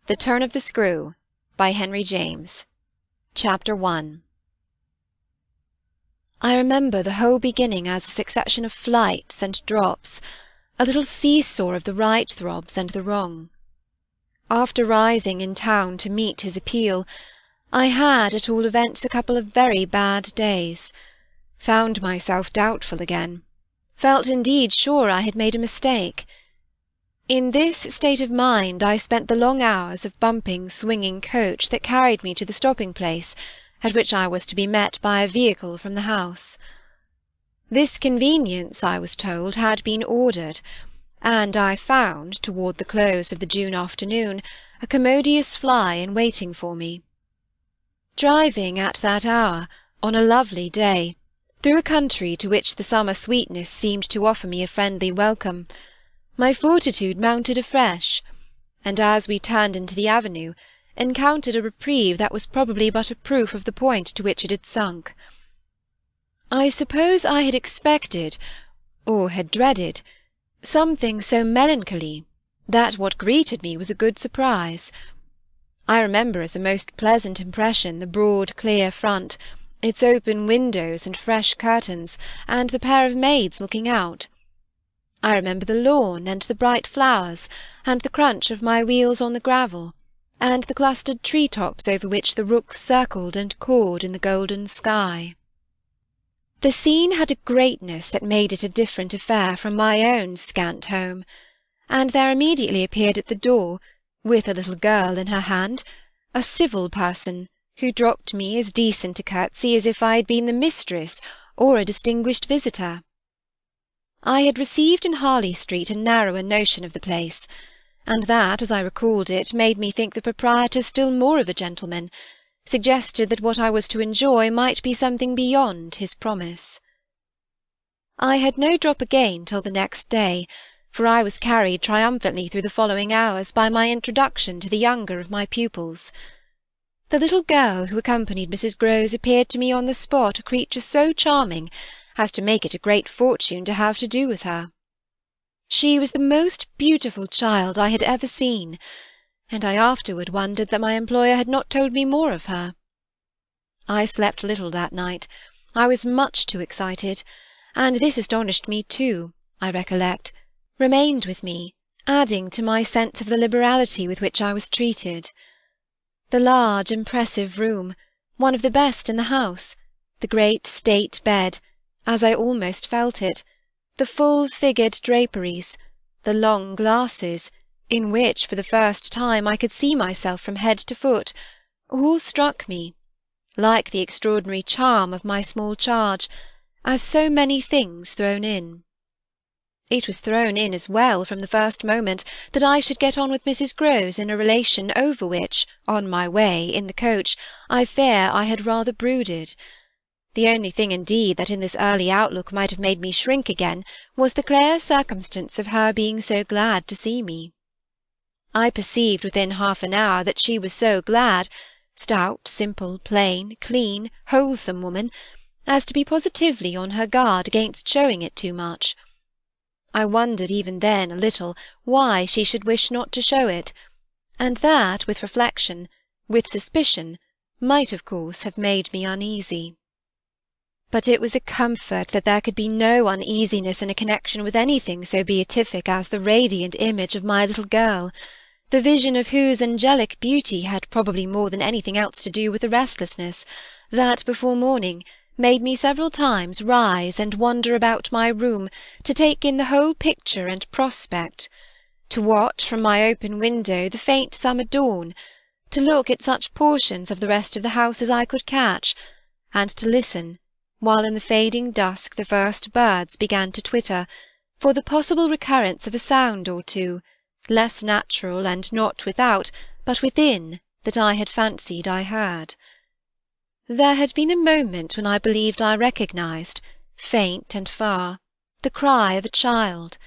The Turn of the Screw by Henry James. Chapter 1. I remember the whole beginning as a succession of flights and drops, a little seesaw of the right throbs and the wrong. After rising in town to meet his appeal, I had, at all events, a couple of very bad days, found myself doubtful again, felt indeed sure I had made a mistake. In this state of mind I spent the long hours of bumping, swinging coach that carried me to the stopping-place, at which I was to be met by a vehicle from the house. This conveyance, I was told, had been ordered, and I found, toward the close of the June afternoon, a commodious fly in waiting for me. Driving at that hour, on a lovely day, through a country to which the summer sweetness seemed to offer me a friendly welcome, my fortitude mounted afresh, and as we turned into the avenue, encountered a reprieve that was probably but a proof of the point to which it had sunk. I suppose I had expected, or had dreaded, something so melancholy that what greeted me was a good surprise. I remember as a most pleasant impression the broad clear front, its open windows and fresh curtains, and the pair of maids looking out. I remember the lawn, and the bright flowers, and the crunch of my wheels on the gravel, and the clustered tree-tops over which the rooks circled and cawed in the golden sky. The scene had a greatness that made it a different affair from my own scant home, and there immediately appeared at the door, with a little girl in her hand, a civil person, who dropped me as decent a curtsy as if I had been the mistress or a distinguished visitor. I had received in Harley Street a narrower notion of the place, and that, as I recalled it, made me think the proprietor still more of a gentleman, suggested that what I was to enjoy might be something beyond his promise. I had no drop again till the next day, for I was carried triumphantly through the following hours by my introduction to the younger of my pupils. The little girl who accompanied Mrs. Grose appeared to me on the spot a creature so charming as to make it a great fortune to have to do with her. She was the most beautiful child I had ever seen, and I afterward wondered that my employer had not told me more of her. I slept little that night. I was much too excited, and this astonished me too, I recollect, remained with me, adding to my sense of the liberality with which I was treated. The large, impressive room, one of the best in the house, the great state bed, as I almost felt it, the full-figured draperies, the long glasses, in which for the first time I could see myself from head to foot, all struck me, like the extraordinary charm of my small charge, as so many things thrown in. It was thrown in as well from the first moment that I should get on with Mrs. Grose in a relation over which, on my way, in the coach, I fear I had rather brooded. The only thing, indeed, that in this early outlook might have made me shrink again was the clear circumstance of her being so glad to see me. I perceived within half an hour that she was so glad, stout, simple, plain, clean, wholesome woman, as to be positively on her guard against showing it too much. I wondered even then a little why she should wish not to show it, and that, with reflection, with suspicion, might of course have made me uneasy. But it was a comfort that there could be no uneasiness in a connection with anything so beatific as the radiant image of my little girl, the vision of whose angelic beauty had probably more than anything else to do with the restlessness that, before morning, made me several times rise and wander about my room to take in the whole picture and prospect, to watch from my open window the faint summer dawn, to look at such portions of the rest of the house as I could catch, and to listen, while in the fading dusk the first birds began to twitter, for the possible recurrence of a sound or two, less natural and not without, but within, that I had fancied I heard. There had been a moment when I believed I recognized, faint and far, the cry of a child.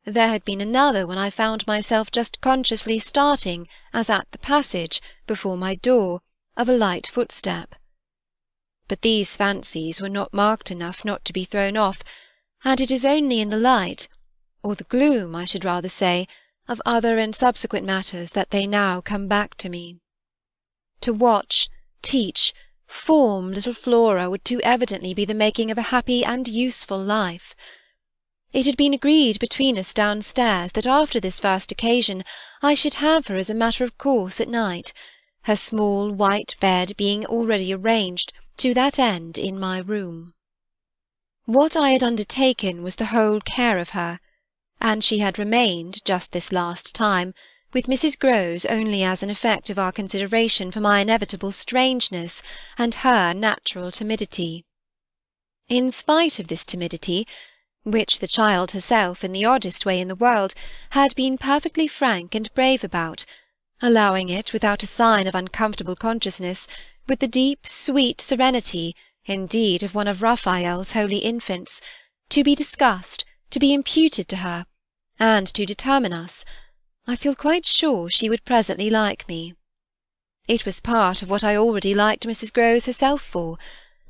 There had been another when I found myself just consciously starting, as at the passage, before my door, of a light footstep. But these fancies were not marked enough not to be thrown off, and it is only in the light, or the gloom, I should rather say, of other and subsequent matters that they now come back to me. To watch, teach, form little Flora would too evidently be the making of a happy and useful life. It had been agreed between us downstairs that after this first occasion I should have her as a matter of course at night, her small white bed being already arranged to that end in my room. What I had undertaken was the whole care of her, and she had remained, just this last time, with Mrs. Grose only as an effect of our consideration for my inevitable strangeness and her natural timidity. In spite of this timidity, which the child herself, in the oddest way in the world, had been perfectly frank and brave about, allowing it, without a sign of uncomfortable consciousness, with the deep, sweet serenity, indeed, of one of Raphael's holy infants, to be discussed, to be imputed to her, and to determine us, I feel quite sure she would presently like me. It was part of what I already liked Mrs. Grose herself for,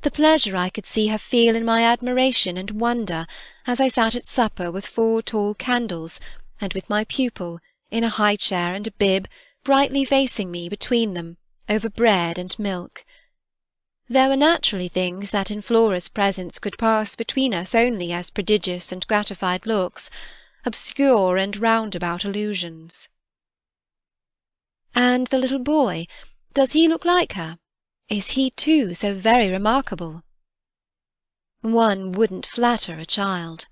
the pleasure I could see her feel in my admiration and wonder as I sat at supper with 4 tall candles, and with my pupil, in a high chair and a bib, brightly facing me between them, over bread and milk. There were naturally things that in Flora's presence could pass between us only as prodigious and gratified looks, obscure and roundabout allusions. And the little boy, does he look like her? Is he, too, so very remarkable? One wouldn't flatter a child.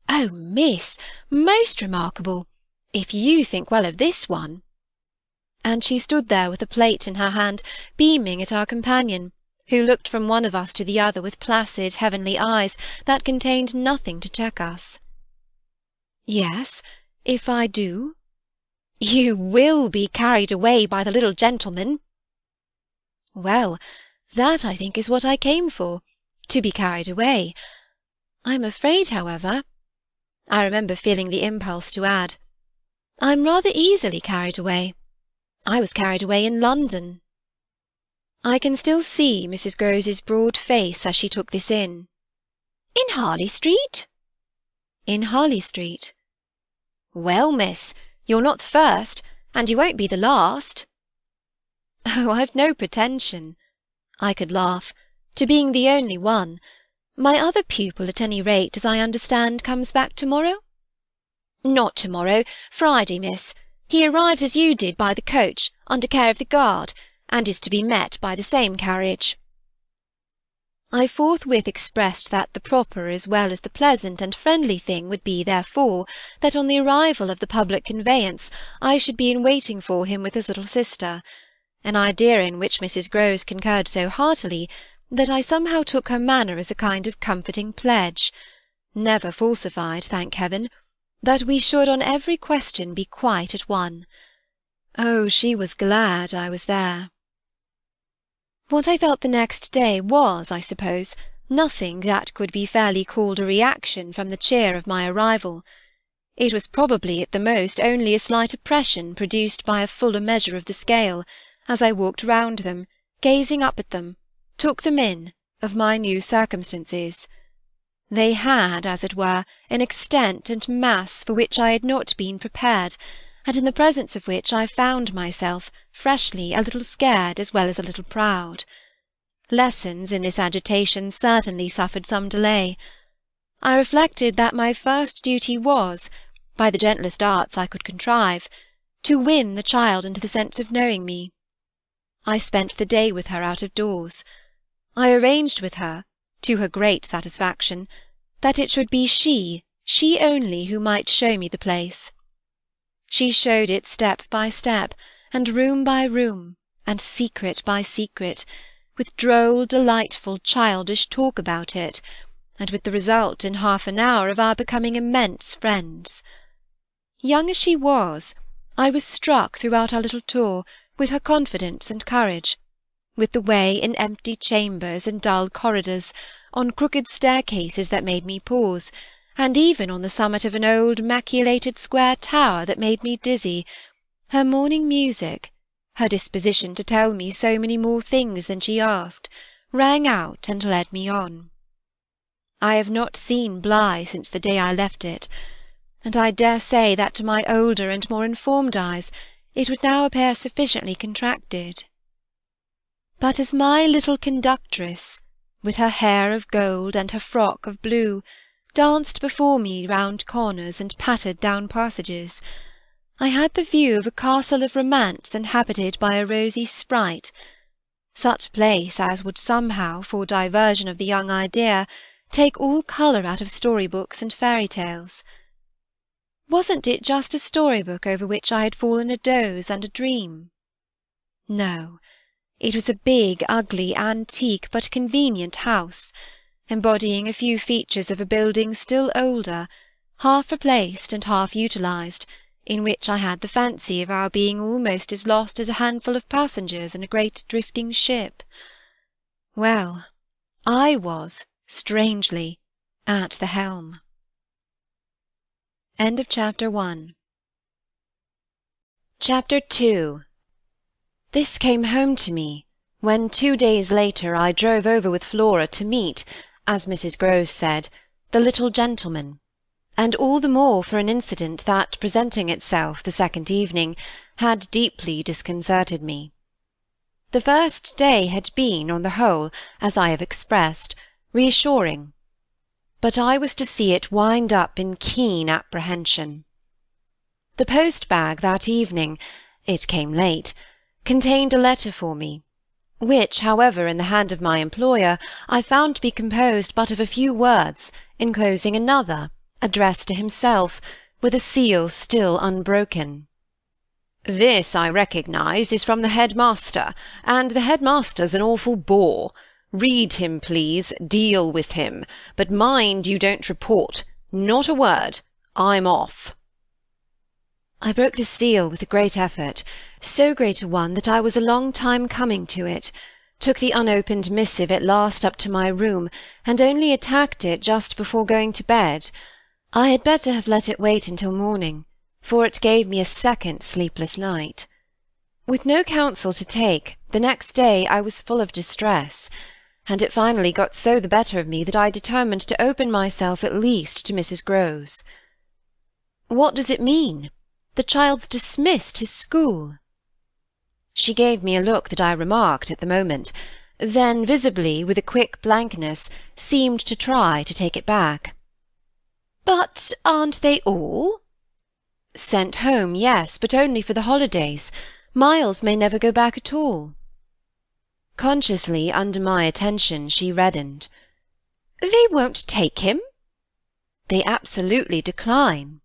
Oh, miss, most remarkable, if you think well of this one. And she stood there with a plate in her hand, beaming at our companion, who looked from one of us to the other with placid, heavenly eyes that contained nothing to check us. Yes, if I do. You will be carried away by the little gentleman. Well, that, I think, is what I came for, to be carried away. I'm afraid, however, I remember feeling the impulse to add, I'm rather easily carried away. I was carried away in London. I can still see Mrs. Grose's broad face as she took this in. In Harley Street? In Harley Street. Well, miss, you're not the first, and you won't be the last. Oh, I've no pretension, I could laugh, to being the only one. My other pupil, at any rate, as I understand, comes back to-morrow? Not to-morrow, Friday, miss. He arrives as you did by the coach, under care of the guard, and is to be met by the same carriage. I forthwith expressed that the proper as well as the pleasant and friendly thing would be, therefore, that on the arrival of the public conveyance I should be in waiting for him with his little sister, an idea in which Mrs. Grose concurred so heartily that I somehow took her manner as a kind of comforting pledge, never falsified, thank heaven, that we should on every question be quite at one. Oh, she was glad I was there. What I felt the next day was, I suppose, nothing that could be fairly called a reaction from the cheer of my arrival. It was probably at the most only a slight oppression produced by a fuller measure of the scale, as I walked round them, gazing up at them, took them in, of my new circumstances. They had, as it were, an extent and mass for which I had not been prepared, and in the presence of which I found myself, freshly, a little scared as well as a little proud. Lessons in this agitation certainly suffered some delay. I reflected that my first duty was, by the gentlest arts I could contrive, to win the child into the sense of knowing me. I spent the day with her out of doors. I arranged with her, to her great satisfaction, that it should be she only, who might show me the place. She showed it step by step, and room by room, and secret by secret, with droll, delightful, childish talk about it, and with the result in half an hour of our becoming immense friends. Young as she was, I was struck throughout our little tour with her confidence and courage, with the way in empty chambers and dull corridors, on crooked staircases that made me pause, and even on the summit of an old maculated square tower that made me dizzy, her morning music, her disposition to tell me so many more things than she asked, rang out and led me on. I have not seen Bly since the day I left it. and I dare say that to my older and more informed eyes it would now appear sufficiently contracted. But as my little conductress, with her hair of gold and her frock of blue, danced before me round corners and pattered down passages, I had the view of a castle of romance inhabited by a rosy sprite, such a place as would somehow, for diversion of the young idea, take all colour out of story-books and fairy-tales. Wasn't it just a story-book over which I had fallen a doze and a dream? No, it was a big, ugly, antique, but convenient house, embodying a few features of a building still older, half replaced and half utilised, in which I had the fancy of our being almost as lost as a handful of passengers in a great drifting ship. Well, I was, strangely, at the helm. End of Chapter 1. Chapter 2. This came home to me when 2 days later I drove over with Flora to meet, as Mrs. Grose said, the little gentleman, and all the more for an incident that, presenting itself the second evening, had deeply disconcerted me. The first day had been, on the whole, as I have expressed, reassuring, but I was to see it wind up in keen apprehension. The post-bag that evening, it came late, contained a letter for me, which, however, in the hand of my employer, I found to be composed but of a few words, enclosing another, addressed to himself, with a seal still unbroken. "This, I recognise, is from the head-master, and the head-master's an awful bore. Read him, please, deal with him, but mind you don't report, not a word. I'm off." I broke the seal with a great effort, so great a one that I was a long time coming to it, took the unopened missive at last up to my room, and only attacked it just before going to bed. I had better have let it wait until morning, for it gave me a second sleepless night. With no counsel to take, the next day I was full of distress, and it finally got so the better of me that I determined to open myself at least to Mrs. Grose. "What does it mean? The child's dismissed his school." She gave me a look that I remarked at the moment, then visibly, with a quick blankness, seemed to try to take it back. "But aren't they all?" "Sent home, yes, but only for the holidays. Miles may never go back at all." Consciously, under my attention, she reddened. "They won't take him?" "They absolutely decline."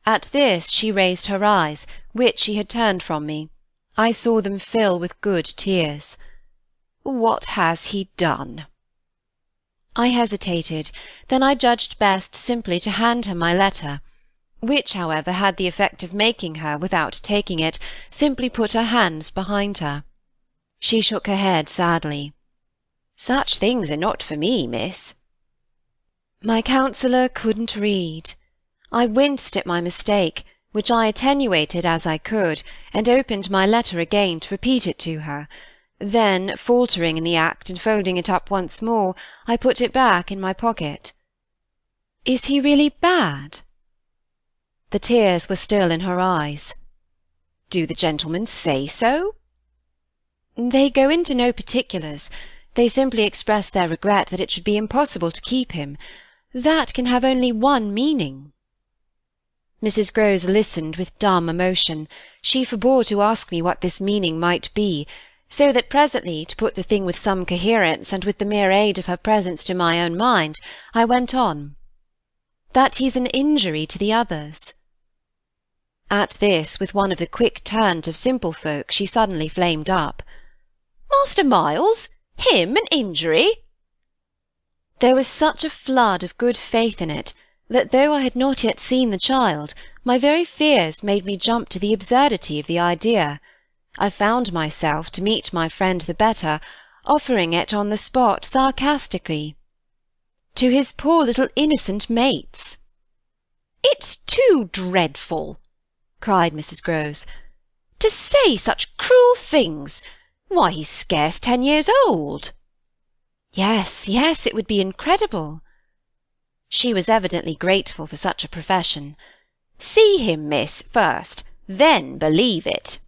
At this she raised her eyes, which she had turned from me. I saw them fill with good tears. "What has he done?" I hesitated, then I judged best simply to hand her my letter, which, however, had the effect of making her, without taking it, simply put her hands behind her. She shook her head sadly. "Such things are not for me, miss." My counsellor couldn't read. I winced at my mistake, which I attenuated as I could, and opened my letter again to repeat it to her. Then, faltering in the act and folding it up once more, I put it back in my pocket. "Is he really bad?" The tears were still in her eyes. "Do the gentlemen say so?" "They go into no particulars. They simply express their regret that it should be impossible to keep him. That can have only one meaning." Mrs. Grose listened with dumb emotion. She forbore to ask me what this meaning might be, so that presently, to put the thing with some coherence, and with the mere aid of her presence to my own mind, I went on. "That he's an injury to the others." At this, with one of the quick turns of simple folk, she suddenly flamed up. "Master Miles? Him an injury?" There was such a flood of good faith in it, that though I had not yet seen the child, my very fears made me jump to the absurdity of the idea. I found myself, to meet my friend the better, offering it on the spot sarcastically. "To his poor little innocent mates." "It's too dreadful!" cried Mrs. Grose. "To say such cruel things! Why, he's scarce 10 years old." Yes, yes, it would be incredible." She was evidently grateful for such a profession. "See him, miss, first, then believe it."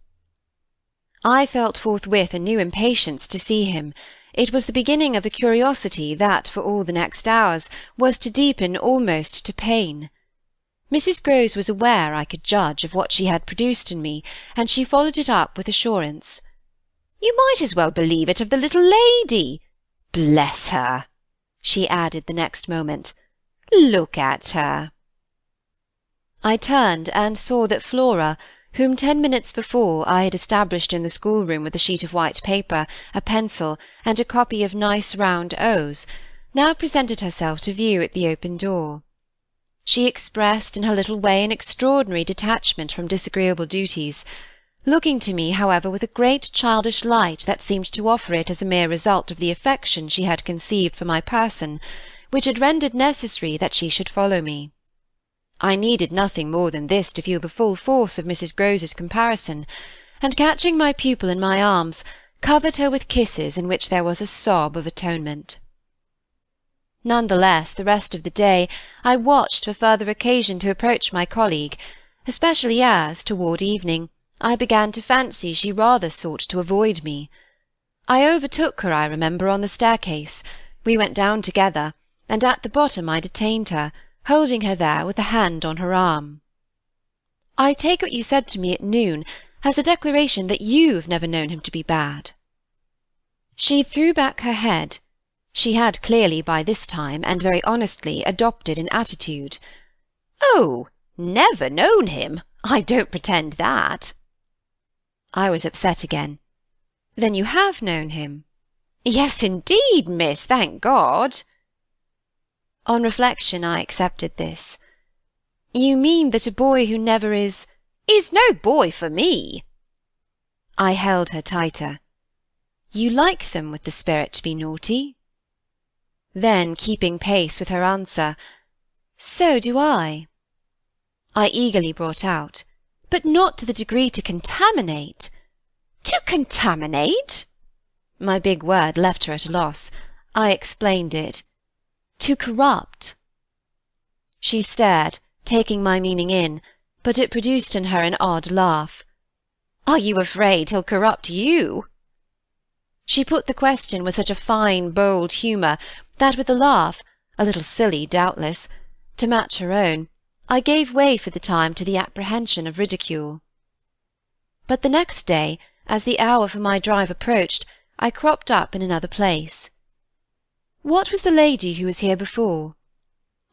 I felt forthwith a new impatience to see him. It was the beginning of a curiosity that, for all the next hours, was to deepen almost to pain. Mrs. Grose was aware I could judge of what she had produced in me, and she followed it up with assurance. "You might as well believe it of the little lady. Bless her!" she added the next moment. "Look at her." I turned and saw that Flora, whom 10 minutes before I had established in the schoolroom with a sheet of white paper, a pencil, and a copy of nice round O's, now presented herself to view at the open door. She expressed in her little way an extraordinary detachment from disagreeable duties, looking to me, however, with a great childish light that seemed to offer it as a mere result of the affection she had conceived for my person, which had rendered necessary that she should follow me. I needed nothing more than this to feel the full force of Mrs. Grose's comparison, and catching my pupil in my arms, covered her with kisses in which there was a sob of atonement. None the less, the rest of the day I watched for further occasion to approach my colleague, especially as, toward evening, I began to fancy she rather sought to avoid me. I overtook her, I remember, on the staircase. We went down together, and at the bottom I detained her, holding her there with a hand on her arm. "I take what you said to me at noon as a declaration that you've never known him to be bad." She threw back her head. She had clearly by this time, and very honestly, adopted an attitude. "Oh, never known him! I don't pretend that." I was upset again. "Then you have known him?" "Yes, indeed, miss, thank God." On reflection I accepted this. "You mean that a boy who never is—" "Is no boy for me." I held her tighter. "You like them with the spirit to be naughty?" Then, keeping pace with her answer, "So do I." I eagerly brought out, "But not to the degree to contaminate." "To contaminate?" My big word left her at a loss. I explained it. "To corrupt." She stared, taking my meaning in, but it produced in her an odd laugh. "Are you afraid he'll corrupt you?" She put the question with such a fine, bold humour that with a laugh, a little silly doubtless, to match her own, I gave way for the time to the apprehension of ridicule. But the next day, as the hour for my drive approached, I cropped up in another place. "What was the lady who was here before?"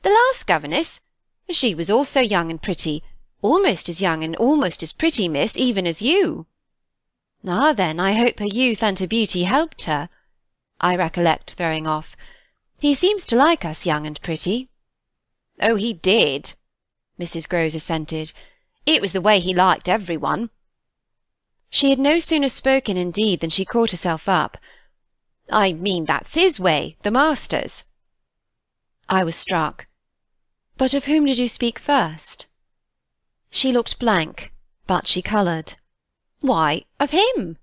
"The last governess. She was also young and pretty, almost as young and almost as pretty, miss, even as you." "Ah, then, I hope her youth and her beauty helped her," I recollect throwing off. "He seems to like us young and pretty." "Oh, he did," Mrs. Grose assented. "It was the way he liked every one." She had no sooner spoken, indeed, than she caught herself up. "I mean that's his way, the master's." I was struck. "But of whom did you speak first?" She looked blank, but she coloured. "Why, of him."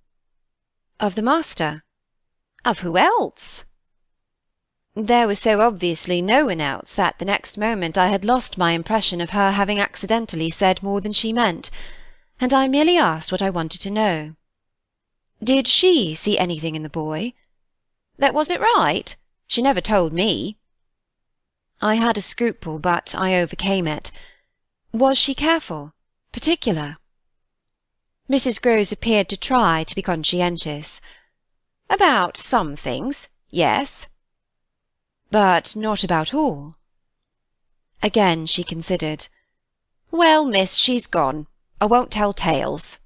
"Of the master?" "Of who else?" There was so obviously no one else that the next moment I had lost my impression of her having accidentally said more than she meant, and I merely asked what I wanted to know. "Did she see anything in the boy?" "That wasn't right. She never told me." I had a scruple, but I overcame it. "Was she careful? Particular?" Mrs. Grose appeared to try to be conscientious. "About some things, yes." "But not about all?" Again she considered. "Well, miss, she's gone. I won't tell tales."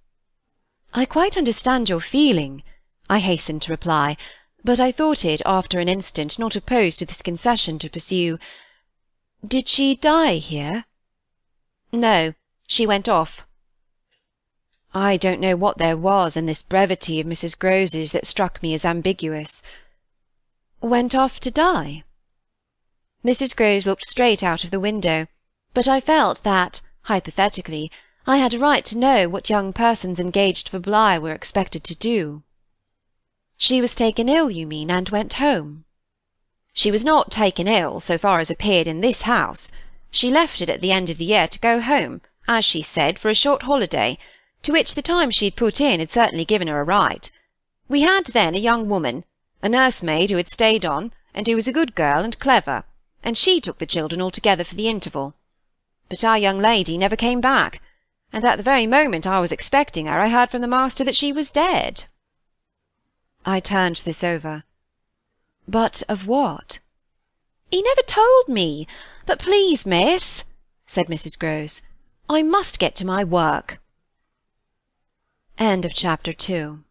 "I quite understand your feeling," I hastened to reply, but I thought it, after an instant, not opposed to this concession, to pursue. "Did she die here?" "No, she went off." I don't know what there was in this brevity of Mrs. Grose's that struck me as ambiguous. "Went off to die?" Mrs. Grose looked straight out of the window, but I felt that, hypothetically, I had a right to know what young persons engaged for Bligh were expected to do. "She was taken ill, you mean, and went home?" She was not taken ill, so far as appeared in this house. She left it at the end of the year to go home, as she said, for a short holiday, to which the time she had put in had certainly given her a right. We had then a young woman, a nursemaid who had stayed on, and who was a good girl and clever, and she took the children altogether for the interval. But our young lady never came back, and at the very moment I was expecting her I heard from the master that she was dead." I turned this over. "But of what?" "He never told me. But please, miss," said Mrs. Grose, "I must get to my work." End of chapter 2.